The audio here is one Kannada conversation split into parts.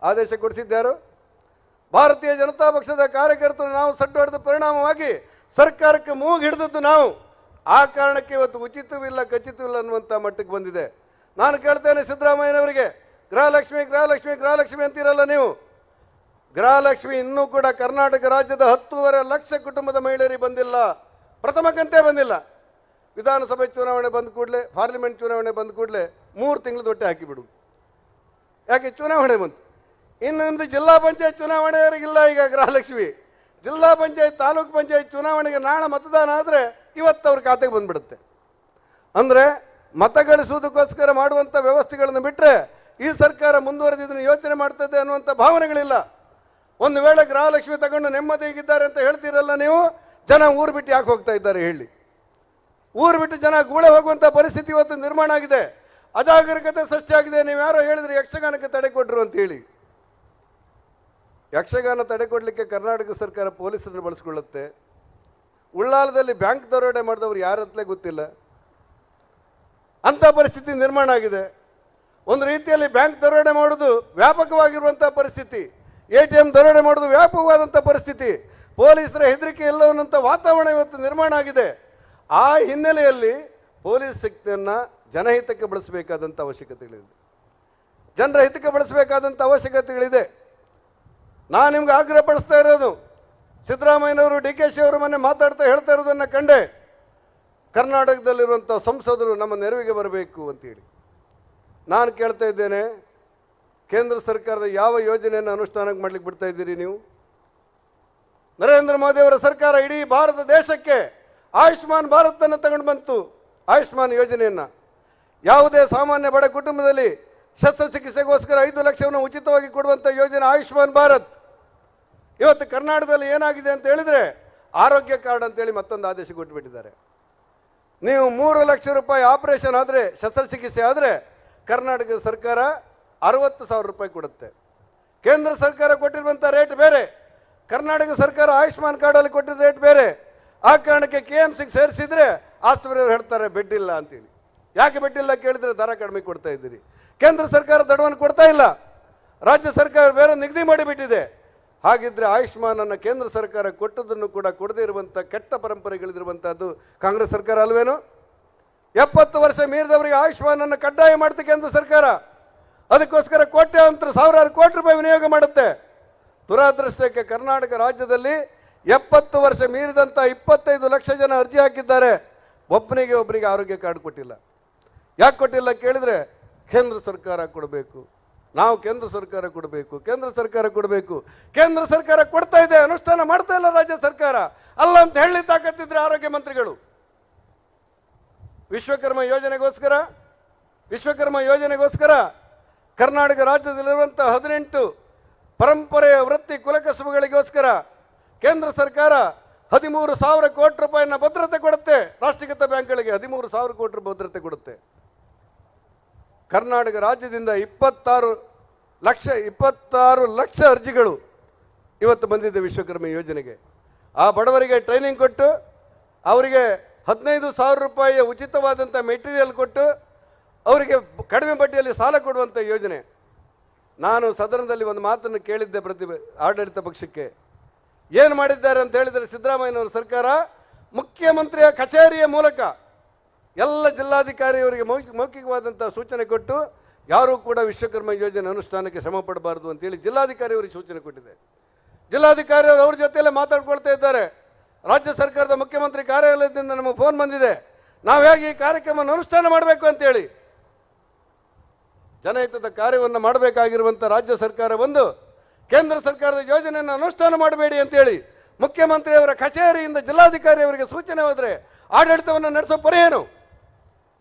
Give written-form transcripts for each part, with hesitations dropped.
ಆದೇಶ ಕೊಡಿಸಿದ್ದಾರು ಭಾರತೀಯ ಜನತಾ ಪಕ್ಷದ ಕಾರ್ಯಕರ್ತರು. ನಾವು ಸಡ್ಡು ಹೊಡೆದ ಪರಿಣಾಮವಾಗಿ ಸರ್ಕಾರಕ್ಕೆ ಮೂಗು ಹಿಡಿದದ್ದು ನಾವು. ಆ ಕಾರಣಕ್ಕೆ ಇವತ್ತು ಉಚಿತವಿಲ್ಲ ಖಚಿತವಿಲ್ಲ ಅನ್ನುವಂಥ ಮಟ್ಟಕ್ಕೆ ಬಂದಿದೆ. ನಾನು ಕೇಳ್ತೇನೆ ಸಿದ್ದರಾಮಯ್ಯನವರಿಗೆ, ಗೃಹಲಕ್ಷ್ಮಿ ಗೃಹಲಕ್ಷ್ಮಿ ಗೃಹಲಕ್ಷ್ಮಿ ಅಂತೀರಲ್ಲ ನೀವು. ಗೃಹಲಕ್ಷ್ಮಿ ಇನ್ನೂ ಕೂಡ ಕರ್ನಾಟಕ ರಾಜ್ಯದ 10.5 ಲಕ್ಷ ಕುಟುಂಬದ ಮಹಿಳೆಯರಿಗೆ ಬಂದಿಲ್ಲ, ಪ್ರಥಮ ಕಂತೇ ಬಂದಿಲ್ಲ. ವಿಧಾನಸಭೆ ಚುನಾವಣೆ ಬಂದ ಕೂಡಲೇ, ಪಾರ್ಲಿಮೆಂಟ್ ಚುನಾವಣೆ ಬಂದ ಕೂಡಲೇ 3 ತಿಂಗಳು ದೊಟ್ಟೆ ಹಾಕಿಬಿಡುದು. ಯಾಕೆ? ಚುನಾವಣೆ ಬಂತು. ಇನ್ನು ನಿಮ್ಮದು ಜಿಲ್ಲಾ ಪಂಚಾಯತ್ ಚುನಾವಣೆಯವರಿಗಿಲ್ಲ ಈಗ ಗೃಹಲಕ್ಷ್ಮಿ. ಜಿಲ್ಲಾ ಪಂಚಾಯತ್ ತಾಲೂಕು ಪಂಚಾಯತ್ ಚುನಾವಣೆಗೆ ನಾಳೆ ಮತದಾನ ಆದರೆ ಇವತ್ತು ಅವ್ರ ಖಾತೆಗೆ ಬಂದುಬಿಡುತ್ತೆ. ಅಂದರೆ ಮತ ಗಳಿಸುವುದಕ್ಕೋಸ್ಕರ ಮಾಡುವಂಥ ವ್ಯವಸ್ಥೆಗಳನ್ನು ಬಿಟ್ಟರೆ ಈ ಸರ್ಕಾರ ಮುಂದುವರೆದಿದ್ದನ್ನು ಯೋಚನೆ ಮಾಡ್ತದೆ ಅನ್ನುವಂಥ ಭಾವನೆಗಳಿಲ್ಲ. ಒಂದು ವೇಳೆ ಗೃಹಲಕ್ಷ್ಮಿ ತಗೊಂಡು ನೆಮ್ಮದಿಗಿದ್ದಾರೆ ಅಂತ ಹೇಳ್ತೀರಲ್ಲ ನೀವು, ಜನ ಊರು ಬಿಟ್ಟು ಯಾಕೆ ಹೋಗ್ತಾ ಇದ್ದಾರೆ ಹೇಳಿ? ಊರು ಬಿಟ್ಟು ಜನ ಗೂಳೆ ಹೋಗುವಂಥ ಪರಿಸ್ಥಿತಿ ಇವತ್ತು ನಿರ್ಮಾಣ ಆಗಿದೆ. ಅಜಾಗರೂಕತೆ ಸೃಷ್ಟಿಯಾಗಿದೆ. ನೀವು ಯಾರೋ ಹೇಳಿದ್ರೆ ಯಕ್ಷಗಾನಕ್ಕೆ ತಡೆ ಕೊಟ್ಟರು ಅಂತ ಹೇಳಿ. ಯಕ್ಷಗಾನ ತಡೆ ಕೊಡಲಿಕ್ಕೆ ಕರ್ನಾಟಕ ಸರ್ಕಾರ ಪೊಲೀಸರನ್ನು ಬಳಸ್ಕೊಳ್ಳುತ್ತೆ. ಉಳ್ಳಾಲದಲ್ಲಿ ಬ್ಯಾಂಕ್ ದರೋಡೆ ಮಾಡಿದವರು ಯಾರಂತಲೇ ಗೊತ್ತಿಲ್ಲ, ಅಂಥ ಪರಿಸ್ಥಿತಿ ನಿರ್ಮಾಣ ಆಗಿದೆ. ಒಂದು ರೀತಿಯಲ್ಲಿ ಬ್ಯಾಂಕ್ ದರೋಡೆ ಮಾಡೋದು ವ್ಯಾಪಕವಾಗಿರುವಂಥ ಪರಿಸ್ಥಿತಿ, ATM ದರೋಡೆ ಮಾಡೋದು ವ್ಯಾಪಕವಾದಂಥ ಪರಿಸ್ಥಿತಿ, ಪೊಲೀಸರ ಹೆದರಿಕೆ ಇಲ್ಲವನ್ನಂಥ ವಾತಾವರಣ ಇವತ್ತು ನಿರ್ಮಾಣ ಆಗಿದೆ. ಆ ಹಿನ್ನೆಲೆಯಲ್ಲಿ ಪೊಲೀಸ್ ಶಕ್ತಿಯನ್ನು ಜನಹಿತಕ್ಕೆ ಬಳಸಬೇಕಾದಂಥ ಅವಶ್ಯಕತೆಗಳಿದೆ, ಜನರ ಹಿತಕ್ಕೆ ಬಳಸಬೇಕಾದಂಥ ಅವಶ್ಯಕತೆಗಳಿದೆ. ನಾನು ನಿಮ್ಗೆ ಆಗ್ರಹ ಪಡಿಸ್ತಾ ಇರೋದು, ಸಿದ್ದರಾಮಯ್ಯನವರು DKಶಿ ಅವರು ಮೊನ್ನೆ ಮಾತಾಡ್ತಾ ಹೇಳ್ತಾ ಇರೋದನ್ನು ಕಂಡೆ, ಕರ್ನಾಟಕದಲ್ಲಿರುವಂಥ ಸಂಸದರು ನಮ್ಮ ನೆರವಿಗೆ ಬರಬೇಕು ಅಂತೇಳಿ. ನಾನು ಕೇಳ್ತಾ ಇದ್ದೇನೆ, ಕೇಂದ್ರ ಸರ್ಕಾರದ ಯಾವ ಯೋಜನೆಯನ್ನು ಅನುಷ್ಠಾನಕ್ಕೆ ಮಾಡ್ಲಿಕ್ಕೆ ಬಿಡ್ತಾ ಇದ್ದೀರಿ ನೀವು? ನರೇಂದ್ರ ಮೋದಿ ಅವರ ಸರ್ಕಾರ ಇಡೀ ಭಾರತ ದೇಶಕ್ಕೆ ಆಯುಷ್ಮಾನ್ ಭಾರತನ್ನು ತಗೊಂಡು ಬಂತು. ಆಯುಷ್ಮಾನ್ ಯೋಜನೆಯನ್ನು ಯಾವುದೇ ಸಾಮಾನ್ಯ ಬಡ ಕುಟುಂಬದಲ್ಲಿ ಶಸ್ತ್ರಚಿಕಿತ್ಸೆಗೋಸ್ಕರ 5 ಲಕ್ಷವನ್ನು ಉಚಿತವಾಗಿ ಕೊಡುವಂಥ ಯೋಜನೆ ಆಯುಷ್ಮಾನ್ ಭಾರತ್. ಇವತ್ತು ಕರ್ನಾಟಕದಲ್ಲಿ ಏನಾಗಿದೆ ಅಂತ ಹೇಳಿದರೆ ಆರೋಗ್ಯ ಕಾರ್ಡ್ ಅಂತೇಳಿ ಮತ್ತೊಂದು ಆದೇಶ ಕೊಟ್ಟುಬಿಟ್ಟಿದ್ದಾರೆ. ನೀವು 3 ಲಕ್ಷ ರೂಪಾಯಿ ಆಪರೇಷನ್ ಆದರೆ, ಶಸ್ತ್ರಚಿಕಿತ್ಸೆ ಆದರೆ ಕರ್ನಾಟಕ ಸರ್ಕಾರ 60,000 ರೂಪಾಯಿ ಕೊಡುತ್ತೆ. ಕೇಂದ್ರ ಸರ್ಕಾರ ಕೊಟ್ಟಿರುವಂಥ ರೇಟ್ ಬೇರೆ, ಕರ್ನಾಟಕ ಸರ್ಕಾರ ಆಯುಷ್ಮಾನ್ ಕಾರ್ಡಲ್ಲಿ ಕೊಟ್ಟಿದ್ದ ರೇಟ್ ಬೇರೆ. ಆ ಕಾರಣಕ್ಕೆ KMCಗೆ ಸೇರಿಸಿದ್ರೆ ಆಸ್ಪತ್ರೆಯವರು ಹೇಳ್ತಾರೆ ಬೆಡ್ ಇಲ್ಲ ಅಂತೇಳಿ. ಯಾಕೆ ಬೆಡ್ ಇಲ್ಲ ಕೇಳಿದರೆ ದರ ಕಡಿಮೆ ಕೊಡ್ತಾ ಇದ್ದೀರಿ. ಕೇಂದ್ರ ಸರ್ಕಾರ ದಡವನ್ನು ಕೊಡ್ತಾ ಇಲ್ಲ, ರಾಜ್ಯ ಸರ್ಕಾರ ಬೇರೆ ನಿಗದಿ ಮಾಡಿಬಿಟ್ಟಿದೆ. ಹಾಗಿದ್ರೆ ಆಯುಷ್ಮಾನನ್ನು ಕೇಂದ್ರ ಸರ್ಕಾರ ಕೊಟ್ಟದನ್ನು ಕೂಡ ಕೊಡದೇ ಇರುವಂಥ ಕೆಟ್ಟ ಪರಂಪರೆಗಳಿರುವಂಥದ್ದು ಕಾಂಗ್ರೆಸ್ ಸರ್ಕಾರ ಅಲ್ವೇನು? 70 ವರ್ಷ ಮೀರಿದವರಿಗೆ ಆಯುಷ್ಮಾನನ್ನು ಕಡ್ಡಾಯ ಮಾಡುತ್ತೆ ಕೇಂದ್ರ ಸರ್ಕಾರ. ಅದಕ್ಕೋಸ್ಕರ ಕೋಟ್ಯಾಂತರ ಸಾವಿರಾರು ಕೋಟಿ ರೂಪಾಯಿ ವಿನಿಯೋಗ ಮಾಡುತ್ತೆ. ದುರಾದೃಷ್ಟಕ್ಕೆ ಕರ್ನಾಟಕ ರಾಜ್ಯದಲ್ಲಿ 70 ವರ್ಷ ಮೀರಿದಂಥ 25 ಲಕ್ಷ ಜನ ಅರ್ಜಿ ಹಾಕಿದ್ದಾರೆ. ಒಬ್ಬನಿಗೆ ಆರೋಗ್ಯ ಕಾರ್ಡ್ ಕೊಟ್ಟಿಲ್ಲ. ಯಾಕೆ ಕೊಟ್ಟಿಲ್ಲ ಕೇಳಿದರೆ ಕೇಂದ್ರ ಸರ್ಕಾರ ಕೊಡಬೇಕು, ನಾವು ಕೇಂದ್ರ ಸರ್ಕಾರ ಕೊಡಬೇಕು, ಕೇಂದ್ರ ಸರ್ಕಾರ ಕೊಡಬೇಕು. ಕೇಂದ್ರ ಸರ್ಕಾರ ಕೊಡ್ತಾ ಇದೆ, ಅನುಷ್ಠಾನ ಮಾಡ್ತಾ ಇಲ್ಲ ರಾಜ್ಯ ಸರ್ಕಾರ. ಅಲ್ಲ ಅಂತ ಹೇಳಿ ತಾಕತ್ತಿದ್ರೆ ಆರೋಗ್ಯ ಮಂತ್ರಿಗಳು ವಿಶ್ವಕರ್ಮ ಯೋಜನೆಗೋಸ್ಕರ ಕರ್ನಾಟಕ ರಾಜ್ಯದಲ್ಲಿರುವಂಥ 18 ಪರಂಪರೆಯ ವೃತ್ತಿ ಕುಲಕಸುಬುಗಳಿಗೋಸ್ಕರ ಕೇಂದ್ರ ಸರ್ಕಾರ 13,000 ಕೋಟಿ ರೂಪಾಯಿನ ಭದ್ರತೆ ಕೊಡುತ್ತೆ. ರಾಷ್ಟ್ರೀಕೃತ ಬ್ಯಾಂಕ್ಗಳಿಗೆ 13,000 ಕೋಟಿ ಭದ್ರತೆ ಕೊಡುತ್ತೆ. ಕರ್ನಾಟಕ ರಾಜ್ಯದಿಂದ 26 ಲಕ್ಷ ಅರ್ಜಿಗಳು ಇವತ್ತು ಬಂದಿದೆ ವಿಶ್ವಕರ್ಮ ಯೋಜನೆಗೆ. ಆ ಬಡವರಿಗೆ ಟ್ರೈನಿಂಗ್ ಕೊಟ್ಟು ಅವರಿಗೆ 15,000 ರೂಪಾಯಿಯ ಉಚಿತವಾದಂಥ ಮೆಟೀರಿಯಲ್ ಕೊಟ್ಟು ಅವರಿಗೆ ಕಡಿಮೆ ಬಡ್ಡಿಯಲ್ಲಿ ಸಾಲ ಕೊಡುವಂಥ ಯೋಜನೆ. ನಾನು ಸದನದಲ್ಲಿ ಒಂದು ಮಾತನ್ನು ಕೇಳಿದ್ದೆ ಆಡಳಿತ ಪಕ್ಷಕ್ಕೆ. ಏನು ಮಾಡಿದ್ದಾರೆ ಅಂತ ಹೇಳಿದರೆ ಸಿದ್ದರಾಮಯ್ಯನವರ ಸರ್ಕಾರ ಮುಖ್ಯಮಂತ್ರಿಯ ಕಚೇರಿಯ ಮೂಲಕ ಎಲ್ಲ ಜಿಲ್ಲಾಧಿಕಾರಿಯವರಿಗೆ ಮೌಖಿಕವಾದಂಥ ಸೂಚನೆ ಕೊಟ್ಟು ಯಾರೂ ಕೂಡ ವಿಶ್ವಕರ್ಮ ಯೋಜನೆ ಅನುಷ್ಠಾನಕ್ಕೆ ಶ್ರಮ ಪಡಬಾರ್ದು ಅಂತೇಳಿ ಜಿಲ್ಲಾಧಿಕಾರಿಯವರಿಗೆ ಸೂಚನೆ ಕೊಟ್ಟಿದೆ. ಜಿಲ್ಲಾಧಿಕಾರಿಯವರು ಅವ್ರ ಜೊತೆಯಲ್ಲೇ ಮಾತಾಡ್ಕೊಳ್ತಾ ಇದ್ದಾರೆ. ರಾಜ್ಯ ಸರ್ಕಾರದ ಮುಖ್ಯಮಂತ್ರಿ ಕಾರ್ಯಾಲಯದಿಂದ ನಮಗೆ ಫೋನ್ ಬಂದಿದೆ, ನಾವು ಹೇಗೆ ಈ ಕಾರ್ಯಕ್ರಮವನ್ನು ಅನುಷ್ಠಾನ ಮಾಡಬೇಕು ಅಂತೇಳಿ. ಜನಹಿತದ ಕಾರ್ಯವನ್ನು ಮಾಡಬೇಕಾಗಿರುವಂಥ ರಾಜ್ಯ ಸರ್ಕಾರ ಬಂದು ಕೇಂದ್ರ ಸರ್ಕಾರದ ಯೋಜನೆಯನ್ನು ಅನುಷ್ಠಾನ ಮಾಡಬೇಡಿ ಅಂತೇಳಿ ಮುಖ್ಯಮಂತ್ರಿಯವರ ಕಚೇರಿಯಿಂದ ಜಿಲ್ಲಾಧಿಕಾರಿಯವರಿಗೆ ಸೂಚನೆ ಹೋದರೆ ಆಡಳಿತವನ್ನು ನಡೆಸೋ ಪರಿಯೇನು?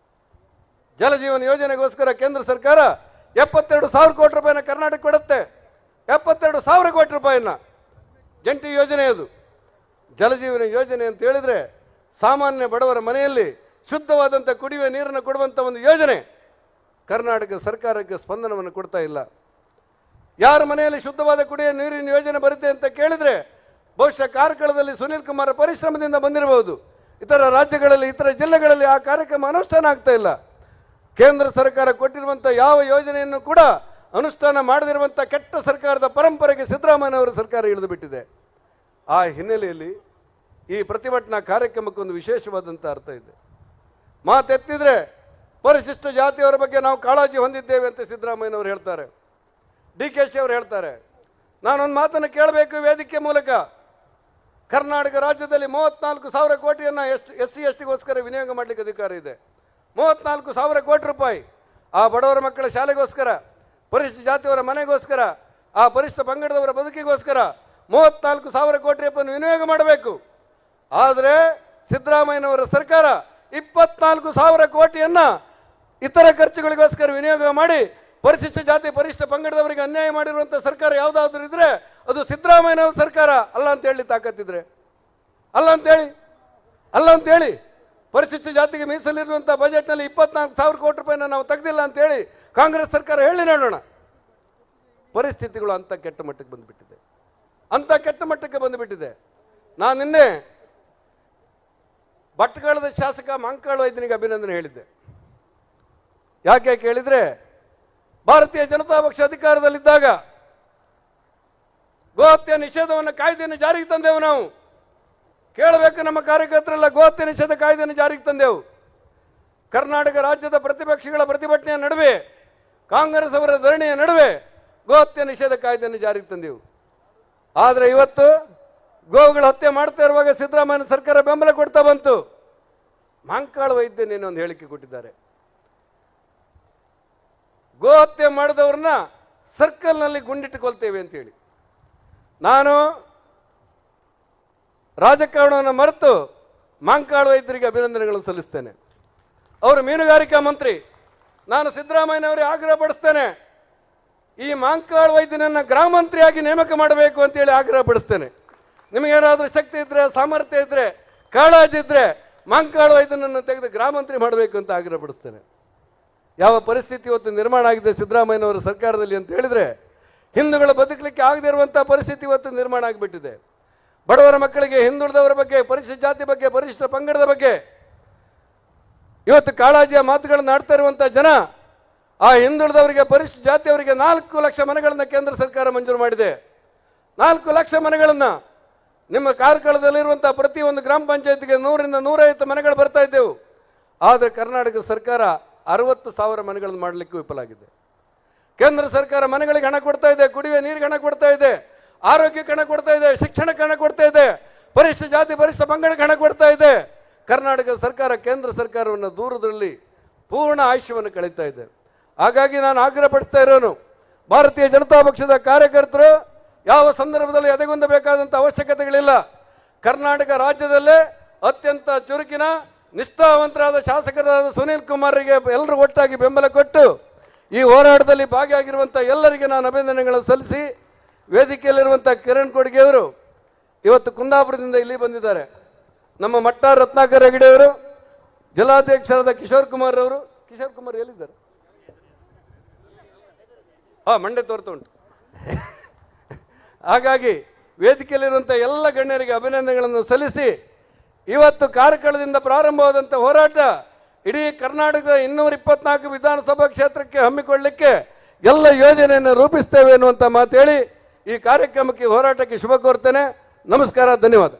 ಜಲಜೀವನ ಯೋಜನೆಗೋಸ್ಕರ ಕೇಂದ್ರ ಸರ್ಕಾರ 72,000 ಕೋಟಿ ರೂಪಾಯಿನ ಕರ್ನಾಟಕ ಕೊಡುತ್ತೆ. 72,000 ಕೋಟಿ ರೂಪಾಯಿನ ಜಂಟಿ ಯೋಜನೆ ಅದು. ಜಲಜೀವನ ಯೋಜನೆ ಅಂತ ಹೇಳಿದ್ರೆ ಸಾಮಾನ್ಯ ಬಡವರ ಮನೆಯಲ್ಲಿ ಶುದ್ಧವಾದಂಥ ಕುಡಿಯುವ ನೀರನ್ನು ಕೊಡುವಂಥ ಒಂದು ಯೋಜನೆ. ಕರ್ನಾಟಕ ಸರ್ಕಾರಕ್ಕೆ ಸ್ಪಂದನವನ್ನು ಕೊಡ್ತಾ ಇಲ್ಲ. ಯಾರ ಮನೆಯಲ್ಲಿ ಶುದ್ಧವಾದ ಕುಡಿಯುವ ನೀರಿನ ಯೋಜನೆ ಬರುತ್ತೆ ಅಂತ ಕೇಳಿದರೆ ಬಹುಶಃ ಕಾರ್ಕಳದಲ್ಲಿ ಸುನೀಲ್ ಕುಮಾರ್ ಪರಿಶ್ರಮದಿಂದ ಬಂದಿರಬಹುದು. ಇತರ ರಾಜ್ಯಗಳಲ್ಲಿ, ಇತರ ಜಿಲ್ಲೆಗಳಲ್ಲಿ ಆ ಕಾರ್ಯಕ್ರಮ ಅನುಷ್ಠಾನ ಆಗ್ತಾ ಇಲ್ಲ. ಕೇಂದ್ರ ಸರ್ಕಾರ ಕೊಟ್ಟಿರುವಂಥ ಯಾವ ಯೋಜನೆಯನ್ನು ಕೂಡ ಅನುಷ್ಠಾನ ಮಾಡದಿರುವಂಥ ಕೆಟ್ಟ ಸರ್ಕಾರದ ಪರಂಪರೆಗೆ ಸಿದ್ದರಾಮಯ್ಯನವರ ಸರ್ಕಾರ ಇಳಿದು ಬಿಟ್ಟಿದೆ. ಆ ಹಿನ್ನೆಲೆಯಲ್ಲಿ ಈ ಪ್ರತಿಭಟನಾ ಕಾರ್ಯಕ್ರಮಕ್ಕೊಂದು ವಿಶೇಷವಾದಂಥ ಅರ್ಥ ಇದೆ. ಮಾತೆತ್ತಿದ್ರೆ ಪರಿಶಿಷ್ಟ ಜಾತಿಯವರ ಬಗ್ಗೆ ನಾವು ಕಾಳಜಿ ಹೊಂದಿದ್ದೇವೆ ಅಂತ ಸಿದ್ದರಾಮಯ್ಯನವರು ಹೇಳ್ತಾರೆ, DKC ಅವರು ಹೇಳ್ತಾರೆ. ನಾನೊಂದು ಮಾತನ್ನು ಕೇಳಬೇಕು ವೇದಿಕೆ ಮೂಲಕ. ಕರ್ನಾಟಕ ರಾಜ್ಯದಲ್ಲಿ 34,000 ಕೋಟಿಯನ್ನು SC STಗೋಸ್ಕರ ವಿನಿಯೋಗ ಮಾಡಲಿಕ್ಕೆ ಅಧಿಕಾರ ಇದೆ. 34,000 ಕೋಟಿ ರೂಪಾಯಿ ಆ ಬಡವರ ಮಕ್ಕಳ ಶಾಲೆಗೋಸ್ಕರ, ಪರಿಶಿಷ್ಟ ಜಾತಿಯವರ ಮನೆಗೋಸ್ಕರ, ಆ ಪರಿಶಿಷ್ಟ ಪಂಗಡದವರ ಬದುಕಿಗೋಸ್ಕರ 34,000 ಕೋಟಿ ರೂಪಾಯಿಯನ್ನು ವಿನಿಯೋಗ ಮಾಡಬೇಕು. ಆದರೆ ಸಿದ್ದರಾಮಯ್ಯನವರ ಸರ್ಕಾರ 24,000 ಕೋಟಿಯನ್ನು ಇತರ ಖರ್ಚುಗಳಿಗೋಸ್ಕರ ವಿನಿಯೋಗ ಮಾಡಿ ಪರಿಶಿಷ್ಟ ಜಾತಿ ಪರಿಶಿಷ್ಟ ಪಂಗಡದವರಿಗೆ ಅನ್ಯಾಯ ಮಾಡಿರುವಂಥ ಸರ್ಕಾರ ಯಾವುದಾದ್ರೂ ಇದ್ರೆ ಅದು ಸಿದ್ದರಾಮಯ್ಯನವರ ಸರ್ಕಾರ ಅಲ್ಲ ಅಂತ ಹೇಳಿ ತಾಕತ್ತಿದ್ರೆ ಅಲ್ಲ ಅಂತೇಳಿ ಪರಿಶಿಷ್ಟ ಜಾತಿಗೆ ಮೀಸಲಿರುವಂಥ ಬಜೆಟ್ನಲ್ಲಿ 24,000 ಕೋಟಿ ರೂಪಾಯಿನ ನಾವು ತೆಗೆದಿಲ್ಲ ಅಂತೇಳಿ ಕಾಂಗ್ರೆಸ್ ಸರ್ಕಾರ ಹೇಳಿ ನೋಡೋಣ. ಪರಿಸ್ಥಿತಿಗಳು ಅಂಥ ಕೆಟ್ಟ ಮಟ್ಟಕ್ಕೆ ಬಂದುಬಿಟ್ಟಿದೆ. ನಾನು ನಿನ್ನೆ ಭಟ್ಕಳದ ಶಾಸಕ ಮಂಕಾಳು ವೈದ್ಯನಿಗೆ ಅಭಿನಂದನೆ ಹೇಳಿದ್ದೆ. ಯಾಕೆ ಕೇಳಿದರೆ, ಭಾರತೀಯ ಜನತಾ ಪಕ್ಷ ಅಧಿಕಾರದಲ್ಲಿದ್ದಾಗ ಗೋಹತ್ಯೆ ನಿಷೇಧವನ್ನು ಕಾಯ್ದೆಯನ್ನು ಜಾರಿಗೆ ತಂದೆವು. ನಾವು ಕೇಳಬೇಕು, ನಮ್ಮ ಕಾರ್ಯಕರ್ತರೆಲ್ಲ ಗೋಹತ್ಯೆ ನಿಷೇಧ ಕಾಯ್ದೆಯನ್ನು ಜಾರಿಗೆ ತಂದೆವು. ಕರ್ನಾಟಕ ರಾಜ್ಯದ ಪ್ರತಿಪಕ್ಷಗಳ ಪ್ರತಿಭಟನೆಯ ನಡುವೆ, ಕಾಂಗ್ರೆಸ್ ಅವರ ಧರಣಿಯ ನಡುವೆ ಗೋಹತ್ಯೆ ನಿಷೇಧ ಕಾಯ್ದೆಯನ್ನು ಜಾರಿಗೆ ತಂದೆವು. ಆದರೆ ಇವತ್ತು ಗೋವುಗಳ ಹತ್ಯೆ ಮಾಡ್ತಾ ಇರುವಾಗ ಸಿದ್ದರಾಮಯ್ಯ ಸರ್ಕಾರ ಬೆಂಬಲ ಕೊಡ್ತಾ ಬಂತು. ಮಂಕಾಳು ವೈದ್ಯನೇನೋ ಒಂದು ಹೇಳಿಕೆ ಕೊಟ್ಟಿದ್ದಾರೆ, ಗೋಹತ್ಯೆ ಮಾಡಿದವ್ರನ್ನ ಸರ್ಕಲ್ನಲ್ಲಿ ಗುಂಡಿಟ್ಟುಕೊಳ್ತೇವೆ ಅಂತೇಳಿ. ನಾನು ರಾಜಕಾರಣವನ್ನು ಮರೆತು ಮಂಕಾಳು ವೈದ್ಯರಿಗೆ ಅಭಿನಂದನೆಗಳನ್ನು ಸಲ್ಲಿಸ್ತೇನೆ. ಅವರು ಮೀನುಗಾರಿಕಾ ಮಂತ್ರಿ. ನಾನು ಸಿದ್ದರಾಮಯ್ಯನವರಿಗೆ ಆಗ್ರಹ ಪಡಿಸ್ತೇನೆ, ಈ ಮಂಕಾಳು ವೈದ್ಯನನ್ನು ಗೃಹ ಮಂತ್ರಿಯಾಗಿ ನೇಮಕ ಮಾಡಬೇಕು ಅಂತೇಳಿ ಆಗ್ರಹ ಪಡಿಸ್ತೇನೆ. ನಿಮಗೇನಾದರೂ ಶಕ್ತಿ ಇದ್ರೆ, ಸಾಮರ್ಥ್ಯ ಇದ್ರೆ, ಕಾಳಜಿ ಇದ್ರೆ ಮಂಕಾಳು ವೈದ್ಯನನ್ನು ತೆಗೆದು ಗೃಹ ಮಂತ್ರಿ ಮಾಡಬೇಕು ಅಂತ ಆಗ್ರಹ ಪಡಿಸ್ತೇನೆ. ಯಾವ ಪರಿಸ್ಥಿತಿ ಇವತ್ತು ನಿರ್ಮಾಣ ಆಗಿದೆ ಸಿದ್ದರಾಮಯ್ಯನವರ ಸರ್ಕಾರದಲ್ಲಿ ಅಂತ ಹೇಳಿದ್ರೆ, ಹಿಂದೂಗಳು ಬದುಕಲಿಕ್ಕೆ ಆಗದೇ ಇರುವಂಥ ಪರಿಸ್ಥಿತಿ ಇವತ್ತು ನಿರ್ಮಾಣ ಆಗಿಬಿಟ್ಟಿದೆ. ಬಡವರ ಮಕ್ಕಳಿಗೆ, ಹಿಂದುಳಿದವರ ಬಗ್ಗೆ, ಪರಿಶಿಷ್ಟ ಜಾತಿ ಬಗ್ಗೆ, ಪರಿಶಿಷ್ಟ ಪಂಗಡದ ಬಗ್ಗೆ ಇವತ್ತು ಕಾಳಜಿಯ ಮಾತುಗಳನ್ನು ಆಡ್ತಾ ಇರುವಂಥ ಜನ, ಆ ಹಿಂದುಳಿದವರಿಗೆ, ಪರಿಶಿಷ್ಟ ಜಾತಿಯವರಿಗೆ 4 ಲಕ್ಷ ಮನೆಗಳನ್ನು ಕೇಂದ್ರ ಸರ್ಕಾರ ಮಂಜೂರು ಮಾಡಿದೆ. 4 ಲಕ್ಷ ಮನೆಗಳನ್ನು ನಿಮ್ಮ ಕಾರ್ಕಳದಲ್ಲಿರುವಂಥ ಪ್ರತಿಯೊಂದು ಗ್ರಾಮ ಪಂಚಾಯತ್ಗೆ 100ರಿಂದ 150 ಮನೆಗಳು ಬರ್ತಾ ಇದ್ದೆವು. ಆದರೆ ಕರ್ನಾಟಕ ಸರ್ಕಾರ 60,000 ಮನೆಗಳನ್ನು ಮಾಡಲಿಕ್ಕೆ ವಿಫಲಾಗಿದೆ. ಕೇಂದ್ರ ಸರ್ಕಾರ ಮನೆಗಳಿಗೆ ಹಣ ಕೊಡ್ತಾ ಇದೆ, ಕುಡಿಯುವ ನೀರಿಗೆ ಹಣ ಕೊಡ್ತಾ ಇದೆ, ಆರೋಗ್ಯಕ್ಕೆ ಹಣ ಕೊಡ್ತಾ ಇದೆ, ಶಿಕ್ಷಣಕ್ಕೆ ಹಣ ಕೊಡ್ತಾ ಇದೆ, ಪರಿಶಿಷ್ಟ ಜಾತಿ ಪರಿಶಿಷ್ಟ ಪಂಗಡಕ್ಕೆ ಹಣ ಕೊಡ್ತಾ ಇದೆ. ಕರ್ನಾಟಕ ಸರ್ಕಾರ ಕೇಂದ್ರ ಸರ್ಕಾರವನ್ನು ದೂರದಲ್ಲಿ ಪೂರ್ಣ ಆಯುಷ್ಯವನ್ನು ಕಳೀತಾ ಇದೆ. ಹಾಗಾಗಿ ನಾನು ಆಗ್ರಹ ಪಡಿಸ್ತಾ ಇರೋನು, ಭಾರತೀಯ ಜನತಾ ಪಕ್ಷದ ಕಾರ್ಯಕರ್ತರು ಯಾವ ಸಂದರ್ಭದಲ್ಲಿ ಎದೆಗುಂದಬೇಕಾದಂಥ ಅವಶ್ಯಕತೆಗಳಿಲ್ಲ. ಕರ್ನಾಟಕ ರಾಜ್ಯದಲ್ಲೇ ಅತ್ಯಂತ ಚುರುಕಿನ ನಿಷ್ಠಾವಂತರಾದ ಶಾಸಕರಾದ ಸುನೀಲ್ ಕುಮಾರ್ಗೆ ಎಲ್ಲರೂ ಒಟ್ಟಾಗಿ ಬೆಂಬಲ ಕೊಟ್ಟು ಈ ಹೋರಾಟದಲ್ಲಿ ಭಾಗಿಯಾಗಿರುವಂಥ ಎಲ್ಲರಿಗೆ ನಾನು ಅಭಿನಂದನೆಗಳನ್ನು ಸಲ್ಲಿಸಿ, ವೇದಿಕೆಯಲ್ಲಿರುವಂಥ ಕಿರಣ್ ಕೊಡ್ಗೆ ಅವರು ಇವತ್ತು ಕುಂದಾಪುರದಿಂದ ಇಲ್ಲಿ ಬಂದಿದ್ದಾರೆ. ನಮ್ಮ ಮಟ್ಟಾರ್ ರತ್ನಾಕರ್ ಹೆಗಡೆ ಅವರು, ಜಿಲ್ಲಾಧ್ಯಕ್ಷರಾದ ಕಿಶೋರ್ ಕುಮಾರ್ ಅವರು, ಕಿಶೋರ್ ಕುಮಾರ್ ಎಲ್ಲಿದ್ದಾರೆ? ಮಂಡ್ಯ ತೋರ್ತಾ ಉಂಟು. ಹಾಗಾಗಿ ವೇದಿಕೆಯಲ್ಲಿರುವಂಥ ಎಲ್ಲ ಗಣ್ಯರಿಗೆ ಅಭಿನಂದನೆಗಳನ್ನು ಸಲ್ಲಿಸಿ, ಇವತ್ತು ಕಾರ್ಕಳದಿಂದ ಪ್ರಾರಂಭವಾದಂಥ ಹೋರಾಟ ಇಡೀ ಕರ್ನಾಟಕದ 224 ವಿಧಾನಸಭಾ ಕ್ಷೇತ್ರಕ್ಕೆ ಹಮ್ಮಿಕೊಳ್ಳಲಿಕ್ಕೆ ಎಲ್ಲ ಯೋಜನೆಯನ್ನು ರೂಪಿಸ್ತೇವೆ ಎನ್ನುವಂಥ ಮಾತು ಹೇಳಿ ಈ ಕಾರ್ಯಕ್ರಮಕ್ಕೆ, ಹೋರಾಟಕ್ಕೆ ಶುಭ ಕೋರ್ತೇನೆ. ನಮಸ್ಕಾರ, ಧನ್ಯವಾದ.